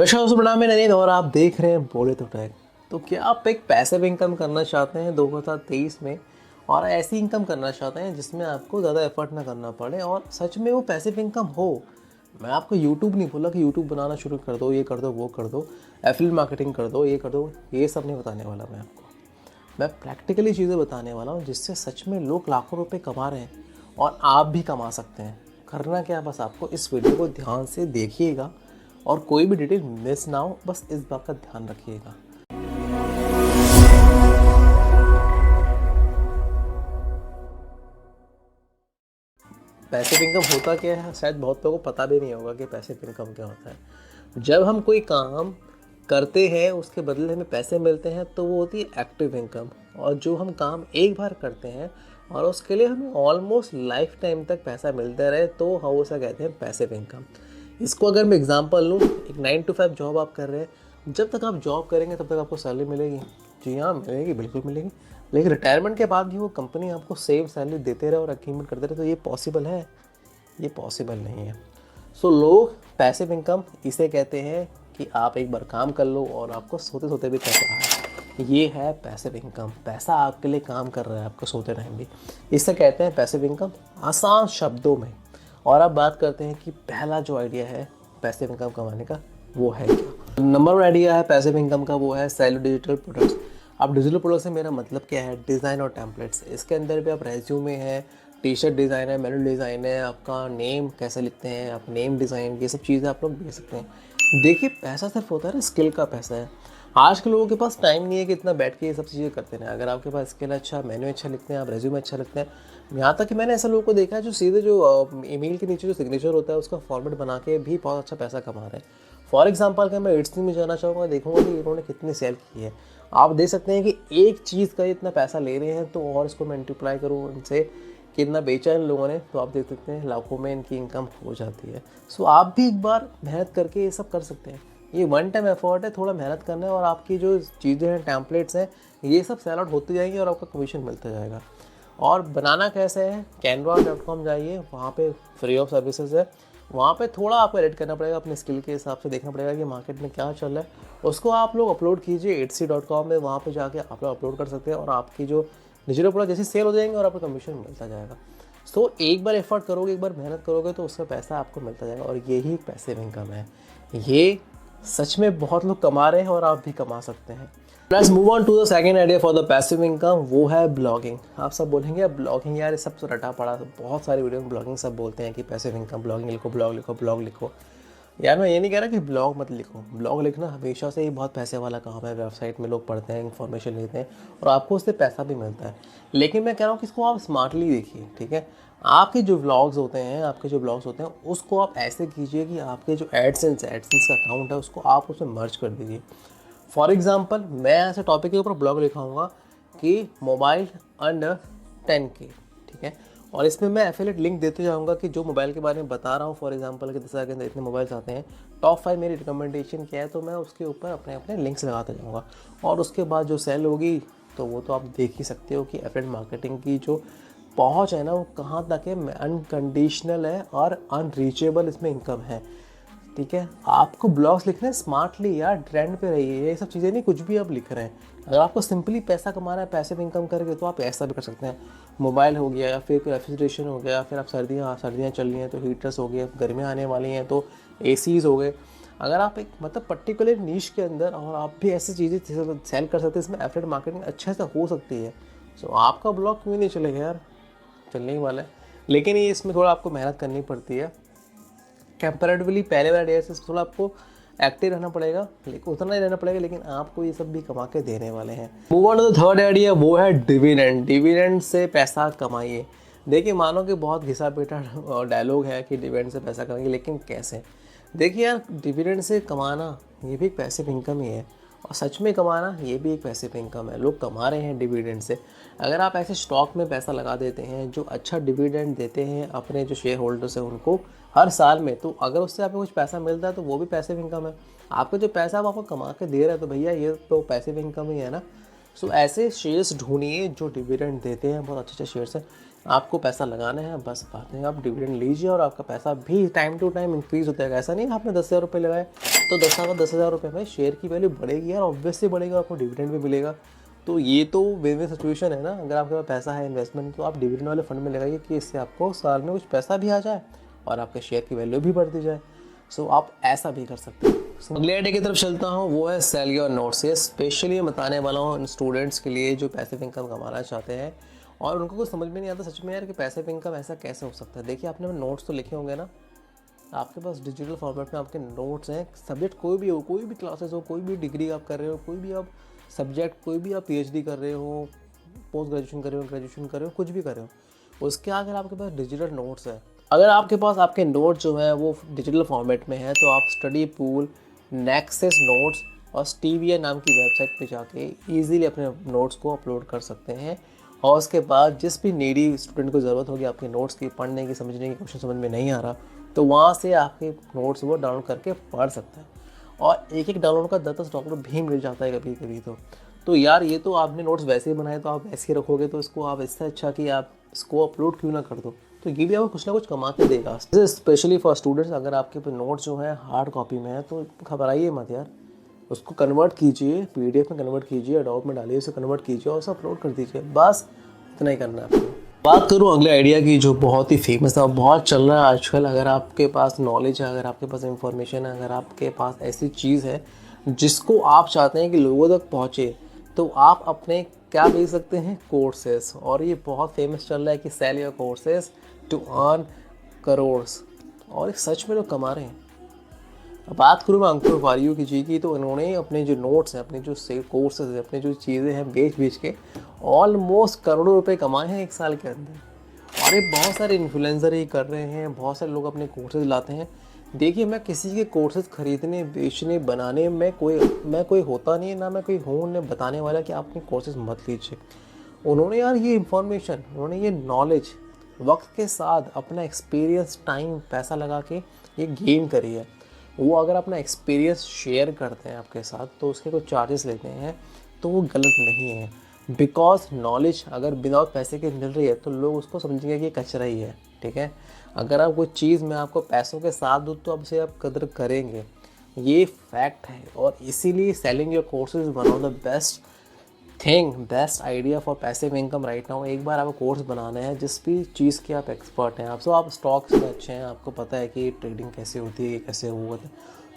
प्रणाम, मैं नवीन और आप देख रहे हैं बोले तो टैग। तो क्या आप एक पैसिव इनकम करना चाहते हैं 2023 में और ऐसी इनकम करना चाहते हैं जिसमें आपको ज़्यादा एफर्ट ना करना पड़े और सच में वो पैसिव इनकम हो। मैं आपको यूट्यूब नहीं बोला कि यूट्यूब बनाना शुरू कर दो, ये कर दो, वो कर दो, एफिलिएट मार्केटिंग कर दो, ये कर दो, ये सब नहीं बताने वाला मैं आपको। मैं प्रैक्टिकली चीज़ें बताने वाला हूँ जिससे सच में लोग लाखों रुपए कमा रहे हैं और आप भी कमा सकते हैं। करना क्या, बस आपको इस वीडियो को ध्यान से देखिएगा और कोई भी डिटेल मिस ना हो, बस इस बात का ध्यान रखिएगा। पैसिव इनकम होता क्या है, शायद बहुत लोगों को पता भी नहीं होगा कि पैसिव इनकम क्या होता है। जब हम कोई काम करते हैं उसके बदले हमें पैसे मिलते हैं तो वो होती है एक्टिव इनकम। और जो हम काम एक बार करते हैं और उसके लिए हमें ऑलमोस्ट लाइफ टाइम तक पैसा मिलता रहे तो हम उसे कहते हैं पैसिव इनकम। इसको अगर मैं एग्जांपल लूँ, एक 9 to 5 जॉब आप कर रहे हैं, जब तक आप जॉब करेंगे तब तक आपको सैलरी मिलेगी। जी हाँ, मिलेगी, बिल्कुल मिलेगी। लेकिन रिटायरमेंट के बाद भी वो कंपनी आपको सेम सैलरी देते रहे और अचीवमेंट करते रहे, तो ये पॉसिबल है? ये पॉसिबल नहीं है। सो लोग पैसिव इनकम इसे कहते हैं कि आप एक बार काम कर लो और आपको सोते सोते भी पैसा आए। ये है पैसिव इनकम। पैसा आपके लिए काम कर रहा है आपको सोते टाइम भी। इसे कहते हैं पैसिव इनकम, आसान शब्दों में। और अब बात करते हैं कि पहला जो आइडिया है पैसिव इनकम कमाने का, वो है क्या। नंबर 1 आइडिया है पैसिव इनकम का, वो है सेल डिजिटल प्रोडक्ट्स। अब डिजिटल प्रोडक्ट से मेरा मतलब क्या है, डिज़ाइन और टेम्पलेट्स। इसके अंदर भी आप रेज्यूमे है, टी शर्ट डिज़ाइन है, मैनुअल डिज़ाइन है, आपका नेम कैसे लिखते हैं, आप नेम डिज़ाइन, ये सब चीज़ें आप लोग देख सकते हैं। देखिए, पैसा सिर्फ होता है ना, स्किल का पैसा है। आज के लोगों के पास टाइम नहीं है कि इतना बैठ के ये सब चीज़ें करते हैं। अगर आपके पास स्किल अच्छा, मेन्यू अच्छा लिखते हैं, आप रेज्यूमे अच्छा लिखते हैं, यहाँ तक कि मैंने ऐसे लोगों को देखा है जो सीधे जो ईमेल के नीचे जो सिग्नेचर होता है उसका फॉर्मेट बना के भी बहुत अच्छा पैसा कमा रहे हैं। फॉर एग्जांपल अगर मैं एड्स में जाना चाहूँगा, देखूंगा कि इन्होंने कितनी सेल की है। आप देख सकते हैं कि एक चीज़ का इतना पैसा ले रहे हैं, तो और इसको मल्टीप्लाई करूँ इनसे कितना बेचा इन लोगों ने, तो आप देख सकते हैं लाखों में इनकी इनकम हो जाती है। सो आप भी एक बार मेहनत करके ये सब कर सकते हैं। ये वन टाइम एफर्ट है, थोड़ा मेहनत करना है और आपकी जो चीज़ें हैं, टेम्पलेट्स हैं, ये सब सेल आउट होती जाएंगी और आपका कमीशन मिलता जाएगा। और बनाना कैसे है, canva.com जाइए, वहाँ पे फ्री ऑफ सर्विसेज है। वहाँ पे थोड़ा आपको एडिट करना पड़ेगा, अपने स्किल के हिसाब से देखना पड़ेगा कि मार्केट में क्या चल रहा है। उसको आप लोग अपलोड कीजिए etsy.com में, वहाँ पे जाके आप लोग अपलोड कर सकते हैं और आपकी जो डिजिटल प्रोडक्ट जैसे सेल हो जाएंगे और आपको कमीशन मिलता जाएगा। सो एक बार एफर्ट करोगे, एक बार मेहनत करोगे तो उसका पैसा आपको मिलता जाएगा और यही पैसिव इनकम है। ये सच में बहुत लोग कमा रहे हैं और आप भी कमा सकते हैं। Let's move on to the second idea for the passive income, वो है ब्लॉगिंग। आप सब बोलेंगे ब्लॉगिंग यार, ये सब तो रटा पड़ा, बहुत सारी वीडियो में ब्लॉगिंग सब बोलते हैं कि पैसिव इनकम, ब्लॉगिंग लिखो, ब्लॉग लिखो, ब्लॉग लिखो। यार मैं ये नहीं कह रहा कि ब्लॉग मत लिखो, ब्लॉग लिखना हमेशा से ही बहुत पैसे वाला काम है। वेबसाइट में लोग पढ़ते हैं, इन्फॉर्मेशन लेते हैं और आपको उससे पैसा भी मिलता है। लेकिन मैं कह रहा हूँ कि इसको आप स्मार्टली देखिए, ठीक है। आपके जो व्लॉग्स होते हैं, आपके जो ब्लॉग्स होते हैं, उसको आप ऐसे कीजिए कि आपके जो एडसेंस का अकाउंट है उसको आप उसमें मर्ज कर दीजिए। फॉर एग्जाम्पल, मैं ऐसे टॉपिक के ऊपर ब्लॉग लिखाऊंगा कि मोबाइल अंडर 10K, ठीक है। और इसमें मैं एफिलिएट लिंक देते जाऊंगा कि जो मोबाइल के बारे में बता रहा हूँ, फॉर एग्जांपल कि 10,000 के अंदर इतने मोबाइल्स आते हैं, टॉप 5 मेरी रिकमेंडेशन क्या है, तो मैं उसके ऊपर अपने अपने लिंक्स लगाते जाऊँगा। और उसके बाद जो सेल होगी तो वो तो आप देख ही सकते हो कि एफिलिएट मार्केटिंग की जो पहुँच है ना, वो कहाँ तक है, अनकंडीशनल है और अनरीचेबल इसमें इनकम है, ठीक है। आपको ब्लॉग्स लिखने हैं स्मार्टली यार, ट्रेंड पे रहिए, ये सब चीज़ें नहीं कुछ भी आप लिख रहे हैं। अगर आपको सिंपली पैसा कमाना है पैसिव इनकम करके, तो आप ऐसा भी कर सकते हैं। मोबाइल हो गया या फिर रेफ्रिजरेशन हो गया, फिर आप सर्दियाँ चल रही हैं तो हीटर्स हो गए, गर्मियाँ आने वाली हैं तो एसीज़ हो गए। अगर आप एक मतलब पर्टिकुलर नीश के अंदर और आप भी ऐसी चीज़ें सेल कर सकते हैं, इसमें एफिलिएट मार्केटिंग अच्छे से हो सकती है। सो आपका ब्लॉग क्यों नहीं चलेगा यार, चलने ही वाला है। लेकिन ये इसमें थोड़ा आपको मेहनत करनी पड़ती है। कंपैरेटिवली पहले वाले आइडिया से थोड़ा आपको एक्टिव रहना पड़ेगा, लेकिन उतना ही रहना पड़ेगा, लेकिन आपको ये सब भी कमा के देने वाले हैं। Move on to the third idea, वो है डिविडेंड। डिविडेंड से पैसा कमाइए। देखिए, मानो कि बहुत घिसा पीटा डायलॉग है कि डिविडेंड से पैसा कमाएंगे, लेकिन कैसे? देखिए यार, डिविडेंड से कमाना ये भी एक पैसिव इनकम ही है और सच में कमाना ये भी एक पैसिव इनकम है। लोग कमा रहे हैं डिविडेंड से। अगर आप ऐसे स्टॉक में पैसा लगा देते हैं जो अच्छा डिविडेंड देते हैं अपने जो शेयर होल्डर्स हैं उनको हर साल में, तो अगर उससे आपको कुछ पैसा मिलता है तो वो भी पैसिव इनकम है। आपका जो पैसा आप आपको कमा के दे रहे हैं, तो भैया ये तो पैसिव इनकम ही है ना। सो ऐसे शेयर्स ढूंढिए जो डिविडेंड देते हैं, बहुत अच्छे अच्छे शेयर्स हैं। आपको पैसा लगाना है, बस बात है, आप डिविडेंड लीजिए और आपका पैसा भी टाइम टू टाइम इंक्रीज होता है। ऐसा नहीं आपने 10,000 रुपये लगाए तो 10,000 रुपये में शेयर की वैल्यू बढ़ेगी यार, ऑब्वियसली बढ़ेगा, आपको डिविडेंड भी मिलेगा। तो ये तो विन विन सिचुएशन है ना। अगर आपके पास पैसा है इन्वेस्टमेंट, तो आप डिविडेंड वाले फंड में लगाइए कि इससे आपको साल में कुछ पैसा भी आ जाए और आपके शेयर की वैल्यू भी बढ़ती जाए। सो आप ऐसा भी कर सकते हैं। अगले आइडिया की तरफ चलता हूँ, वो है सेल योर नोट्स। ये स्पेशली बताने वाला हूँ इन स्टूडेंट्स के लिए जो पैसिव इनकम कमाना चाहते हैं और उनको कुछ समझ में नहीं आता सच में यार कि पैसिव इनकम ऐसा कैसे हो सकता है। देखिए, आपने नोट्स तो लिखे होंगे ना, आपके पास डिजिटल फॉर्मेट में आपके नोट्स हैं। सब्जेक्ट कोई भी हो, कोई भी क्लासेस हो, कोई भी डिग्री आप कर रहे हो, कोई भी आप सब्जेक्ट, कोई भी आप पीएचडी कर रहे हो, पोस्ट ग्रेजुएशन कर रहे हो, ग्रेजुएशन कर रहे हो, कुछ भी कर रहे हो, उसके अगर आपके पास डिजिटल नोट्स है, अगर आपके पास आपके नोट्स जो हैं वो डिजिटल फॉर्मेट में है, तो आप स्टडी पूल, नेक्सस नोट्स और स्टीविया नाम की वेबसाइट पे जाके इजीली अपने नोट्स को अपलोड कर सकते हैं। और उसके बाद जिस भी नीडी स्टूडेंट को ज़रूरत होगी आपके नोट्स की, पढ़ने की, समझने की, क्वेश्चन समझ में नहीं आ रहा, तो वहाँ से आपके नोट्स वो डाउनलोड करके पढ़ सकता है। और एक एक डाउनलोड का 10-10 डॉलर भी मिल जाता है कभी कभी। तो यार ये तो आपने नोट्स वैसे ही बनाए, तो आप वैसे ही रखोगे, तो इसको आप इससे अच्छा कि आप इसको अपलोड क्यों ना कर दो। तो ये भी आपको कुछ ना कुछ कमा के देगा, स्पेशली फॉर स्टूडेंट्स। अगर आपके पास नोट्स जो है हार्ड कॉपी में है तो घबराइए मत यार, उसको कन्वर्ट कीजिए, पीडीएफ में कन्वर्ट कीजिए, एडोब में डालिए, उसे कन्वर्ट कीजिए और उसे अपलोड कर दीजिए। बस इतना ही करना है आपको। बात करूँ अगले आइडिया की जो बहुत ही फेमस है और बहुत चल रहा है आजकल। अगर आपके पास नॉलेज है, अगर आपके पास इंफॉर्मेशन है, अगर आपके पास ऐसी चीज़ है जिसको आप चाहते हैं कि लोगों तक पहुँचे, तो आप अपने क्या भेज सकते हैं, कोर्सेस। और ये बहुत फेमस चल रहा है कि sell your courses to earn crores, और एक सच में लोग कमा रहे हैं। अब बात करूँ मैं अंकुर वारियू की जी की, तो इन्होंने अपने जो नोट्स हैं, अपने जो सेल कोर्सेज हैं, अपने जो चीज़ें हैं बेच के ऑलमोस्ट करोड़ों रुपए कमाए हैं एक साल के अंदर। और ये बहुत सारे इन्फ्लुएंसर ही कर रहे हैं, बहुत सारे लोग अपने कोर्सेज लाते हैं। देखिए, मैं किसी के कोर्सेज खरीदने, बेचने, बनाने में मैं कोई होता नहीं है, ना मैं कोई हूँ उन्हें बताने वाला कि आप अपने कोर्सेज मत लीजिए। उन्होंने यार ये इन्फॉर्मेशन, उन्होंने ये नॉलेज वक्त के साथ अपना एक्सपीरियंस, टाइम, पैसा लगा के ये गेन करी है। वो अगर अपना एक्सपीरियंस शेयर करते हैं आपके साथ, तो उसके कुछ चार्जेस लेते हैं, तो वो गलत नहीं है। बिकॉज नॉलेज अगर बिना पैसे के मिल रही है तो लोग उसको समझेंगे कि कचरा ही है, ठीक है। अगर आप कोई चीज़ मैं आपको पैसों के साथ दूँ तो अब से आप कदर करेंगे, ये फैक्ट है। और इसीलिए selling your courses one of the best thing, best idea for passive income right now. एक बार आपको कोर्स बनाना है जिस भी चीज़ के आप एक्सपर्ट हैं, आप स्टॉक्स में अच्छे हैं, आपको पता है कि ट्रेडिंग कैसे होती है, कैसे हुआ है।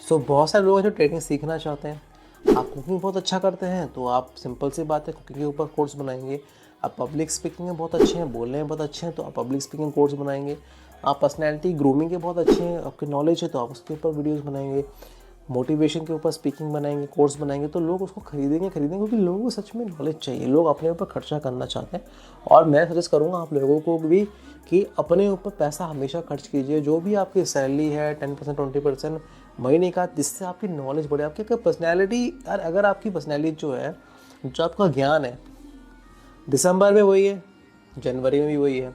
सो बहुत सारे लोग हैं जो ट्रेडिंग सीखना चाहते हैं। आप कुकिंग बहुत अच्छा करते हैं, तो आप सिंपल सी बात है कुकिंग के ऊपर कोर्स बनाएंगे। आप पब्लिक स्पीकिंग में बहुत अच्छे हैं, बोलने में बहुत अच्छे हैं, तो आप पब्लिक स्पीकिंग कोर्स बनाएंगे। आप पर्सनैलिटी ग्रूमिंग के बहुत अच्छे हैं, आपकी नॉलेज है, तो आप उसके ऊपर वीडियोज़ बनाएंगे। मोटिवेशन के ऊपर स्पीकिंग बनाएंगे, कोर्स बनाएंगे, तो लोग उसको खरीदेंगे क्योंकि लोगों को सच में नॉलेज चाहिए, लोग अपने ऊपर खर्चा करना चाहते हैं। और मैं सजेस्ट करूँगा आप लोगों को भी कि अपने ऊपर पैसा हमेशा खर्च कीजिए। जो भी आपकी सैलरी है 10%, 20% महीने का, जिससे आपकी नॉलेज बढ़े, आपकी पर्सनैलिटी। अगर आपकी पर्सनैलिटी जो है, जो आपका ज्ञान है, दिसंबर में वही है, जनवरी में भी वही है,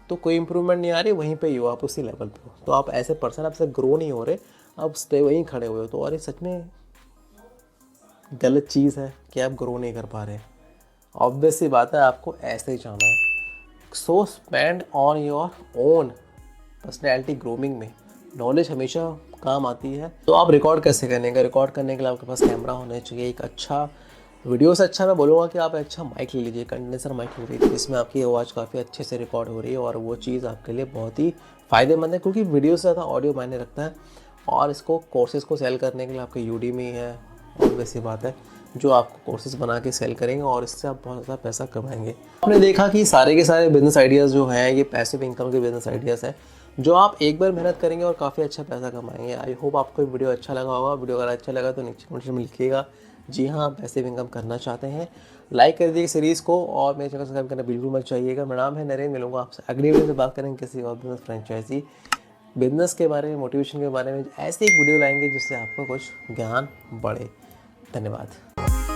तो कोई इंप्रूवमेंट नहीं आ रही, वहीं पे ही हो आप, उसी लेवल पे हो। तो आप ऐसे पर्सन आपसे ग्रो नहीं हो रहे, आप स्टे वहीं खड़े हुए हो। तो और ये सच में गलत चीज़ है कि आप ग्रो नहीं कर पा रहे। ऑब्वियस सी बात है, आपको ऐसे ही जाना है। So spend on your own personality grooming में। नॉलेज हमेशा काम आती है। तो आप रिकॉर्ड कैसे करेंगे? रिकॉर्ड करने के लिए आपके पास कैमरा होना चाहिए, एक अच्छा वीडियो से अच्छा मैं बोलूँगा कि आप अच्छा माइक ले लीजिए, कंडेंसर माइक ले लीजिए, जिसमें आपकी आवाज़ काफ़ी अच्छे से रिकॉर्ड हो रही है। और वो चीज़ आपके लिए बहुत ही फ़ायदेमंद है, क्योंकि वीडियो से ज़्यादा ऑडियो मायने रखता है। और इसको कोर्सेज़ को सेल करने के लिए आपके यूडीमी है, और वैसी बात है, जो आपको कोर्सेज़ बना के सेल करेंगे और इससे आप बहुत ज़्यादा पैसा कमाएंगे। आपने देखा कि सारे के सारे बिजनेस आइडियाज़ जो हैं, ये पैसिव इनकम के बिजनेस आइडियाज़ हैं, जो आप एक बार मेहनत करेंगे और काफ़ी अच्छा पैसा कमाएंगे। आई होप आपको वीडियो अच्छा लगा होगा। वीडियो अगर अच्छा लगा तो नीचे कमेंट में लिखिएगा जी हाँ, आप पैसिव इनकम करना चाहते हैं। लाइक कर दीजिए सीरीज़ को और मेरे चैनल सब्सक्राइब करना बिल्कुल मत चाहिएगा। मेरा नाम है नरेंद्र, मिलूंगा आपसे अगली वीडियो में। बात करेंगे किसी और बिजनेस, फ्रेंचाइजी बिजनेस के बारे में, मोटिवेशन के बारे में। ऐसे एक वीडियो लाएंगे जिससे आपको कुछ ज्ञान बढ़े। धन्यवाद।